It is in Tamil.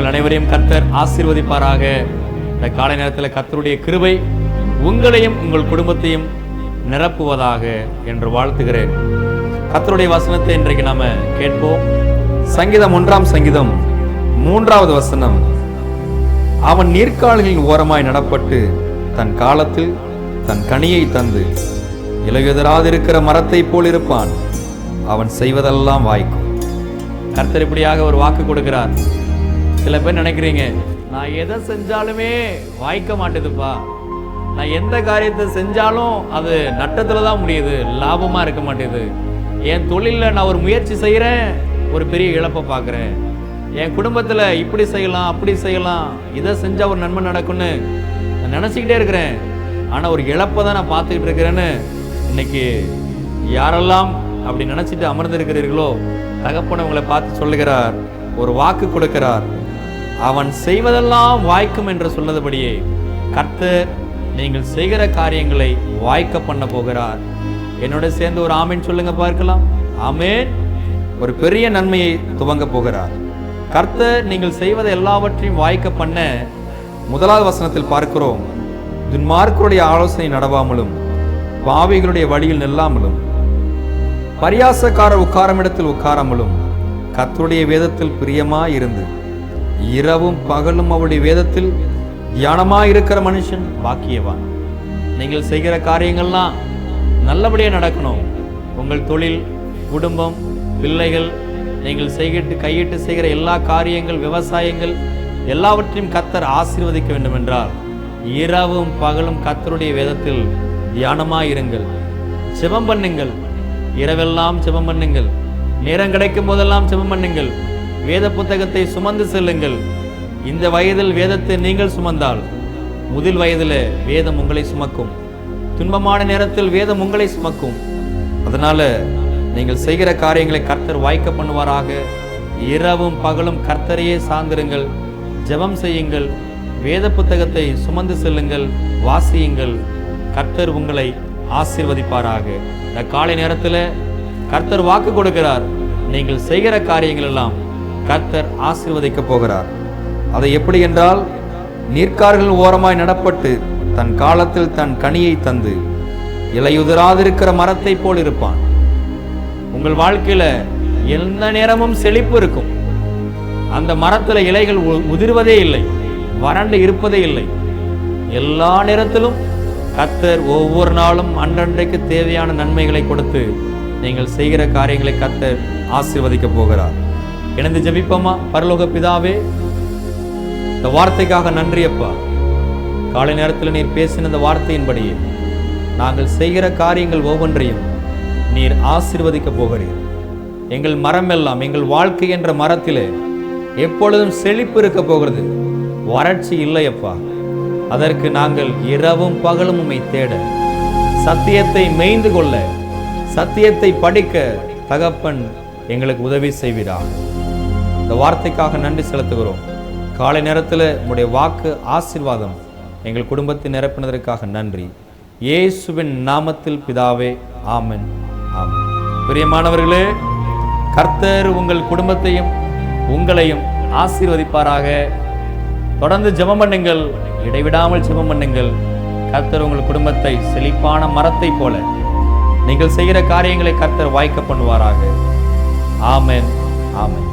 உங்கள் அனைவரையும் கர்த்தர் ஆசீர்வதிப்பாராக. இந்த காலை நேரத்தில் கர்த்தருடைய கிருபை உங்களையும் உங்கள் குடும்பத்தையும் நிரப்புவதாக என்று வாழ்த்துகிறேன். கர்த்தருடைய வசனத்தை இன்றைக்கு நாம கேட்போம். சங்கீதம் 1 சங்கீதம் 3 வசனம். அவன் நீர்க்கால்களின் ஓரமாய் நடப்பட்டு தன் காலத்தில் தன் கனியை தந்து இலையுதிராதிருக்கிற மரத்தை போல் இருப்பான். அவன் செய்வதெல்லாம் வாய்க்கும். கர்த்தர் இப்படியாக ஒரு வாக்கு கொடுக்கிறார். சில பேர் நினைக்கிறீங்க, நான் எதை செஞ்சாலுமே வாய்க்க மாட்டேதுப்பா, நான் எந்த காரியத்தை செஞ்சாலும் அது நட்டத்துல தான் முடியுது, லாபமா இருக்க மாட்டேது. என் தொழிலில் நான் ஒரு முயற்சி செய்கிறேன், ஒரு பெரிய இழப்பை பார்க்குறேன். என் குடும்பத்தில் இப்படி செய்யலாம் அப்படி செய்யலாம், இதை செஞ்சால் ஒரு நன்மை நடக்கும்னு நான் நினச்சிக்கிட்டே இருக்கிறேன், ஆனால் ஒரு இழப்பை தான் நான் பார்த்துக்கிட்டு இருக்கிறேன்னு இன்னைக்கு யாரெல்லாம் அப்படி நினச்சிட்டு அமர்ந்திருக்கிறீர்களோ, தகப்பன் உங்களை பார்த்து சொல்லுகிறார், ஒரு வாக்கு கொடுக்கிறார். அவன் செய்வதெல்லாம் வாய்க்கும் என்று சொன்னதுபடியே கர்த்தர் நீங்கள் செய்கிற காரியங்களை வாய்க்க பண்ண போகிறார். என்னோட சேர்ந்து ஒரு ஆமேன் சொல்லுங்க பார்க்கலாம். ஆமேன். ஒரு பெரிய நன்மையை துவங்க போகிறார் கர்த்தர். நீங்கள் செய்வதை எல்லாவற்றையும் வாய்க்க பண்ண 1 வசனத்தில் பார்க்கிறோம். துன்மார்க்கருடைய ஆலோசனை நடவாமலும் பாவிகளுடைய வழியில் நில்லாமலும் பரியாசக்காரர் உட்காரும் இடத்தில் உட்காராமலும் கர்த்தருடைய வேதத்தில் பிரியமாயிருந்து இரவும் பகலும் அவருடைய வேதத்தில் தியானமாயிருக்கிற மனுஷன் பாக்கியவான். நீங்கள் செய்கிற காரியங்கள்லாம் நல்லபடியாக நடக்கணும். உங்கள் தொழில், குடும்பம், பிள்ளைகள், நீங்கள் கையிட்டு செய்கிற எல்லா காரியங்கள், விவசாயங்கள் எல்லாவற்றையும் கர்த்தர் ஆசீர்வதிக்க வேண்டும் என்றால் இரவும் பகலும் கர்த்தருடைய வேதத்தில் தியானமாயிருங்கள். ஜெபம் பண்ணுங்கள். இரவெல்லாம் ஜெபம் பண்ணுங்கள். நேரம் கிடைக்கும் போதெல்லாம் ஜெபம் பண்ணுங்கள். வேத புத்தகத்தை சுமந்து செல்லுங்கள். இந்த வயதில் வேதத்தை நீங்கள் சுமந்தால் முதில் வயதில் வேதம் உங்களை சுமக்கும். துன்பமான நேரத்தில் வேதம் உங்களை சுமக்கும். அதனால நீங்கள் செய்கிற காரியங்களை கர்த்தர் வாய்க்க பண்ணுவாராக. இரவும் பகலும் கர்த்தரையே சார்ந்திருங்கள். ஜெபம் செய்யுங்கள். வேத புத்தகத்தை சுமந்து செல்லுங்கள். வாசியுங்கள். கர்த்தர் உங்களை ஆசீர்வதிப்பாராக. இந்த காலை நேரத்தில் கர்த்தர் வாக்கு கொடுக்கிறார். நீங்கள் செய்கிற காரியங்கள் எல்லாம் கர்த்தர் ஆசீர்வதிக்க போகிறார். அதை எப்படி என்றால், நீர்க்கால்கள் ஓரமாய் நடப்பட்டு தன் காலத்தில் தன் கனியை தந்து இலையுதிராதிருக்கிற மரத்தை போல் இருப்பான். உங்கள் வாழ்க்கையில எந்த நேரமும் செழிப்பு இருக்கும். அந்த மரத்துல இலைகள் உதிர்வதே இல்லை, வறண்டு இருப்பதே இல்லை. எல்லா நேரத்திலும் கர்த்தர் ஒவ்வொரு நாளும் அன்றன்றைக்கு தேவையான நன்மைகளை கொடுத்து நீங்கள் செய்கிற காரியங்களை கர்த்தர் ஆசீர்வதிக்க போகிறார். இணைந்து ஜெபிப்போமா? பரலோக பிதாவே, இந்த வார்த்தைக்காக நன்றி அப்பா. காலை நேரத்தில் நீர் பேசின இந்த வார்த்தையின்படியே நாங்கள் செய்கிற காரியங்கள் ஒவ்வொன்றையும் நீர் ஆசீர்வதிக்க போகிறீர். எங்கள் மரம் எல்லாம், எங்கள் வாழ்க்கை என்ற மரத்திலே எப்பொழுதும் செழிப்பு இருக்க போகிறது, வறட்சி இல்லையப்பா. அதற்கு நாங்கள் இரவும் பகலும் உம்மை தேட, சத்தியத்தை மேய்ந்து கொள்ள, சத்தியத்தை படிக்க தகப்பன் எங்களுக்கு உதவி செய்வீராக. இந்த வார்த்தைக்காக நன்றி செலுத்துகிறோம். காலை நேரத்தில் உம்முடைய வாக்கு ஆசீர்வாதம் எங்கள் குடும்பத்தை நிரப்பினதற்காக நன்றி. இயேசுவின் நாமத்தில் பிதாவே, ஆமென், ஆமென். பிரியமானவர்களே, கர்த்தர் உங்கள் குடும்பத்தையும் உங்களையும் ஆசீர்வதிப்பாராக. தொடர்ந்து ஜெபம் பண்ணுங்கள், இடைவிடாமல் ஜெபம் பண்ணுங்கள். கர்த்தர் உங்கள் குடும்பத்தை செழிப்பான மரத்தை போல நீங்கள் செய்கிற காரியங்களை கர்த்தர் வாய்க்க பண்ணுவாராக. ஆமென், ஆமென்.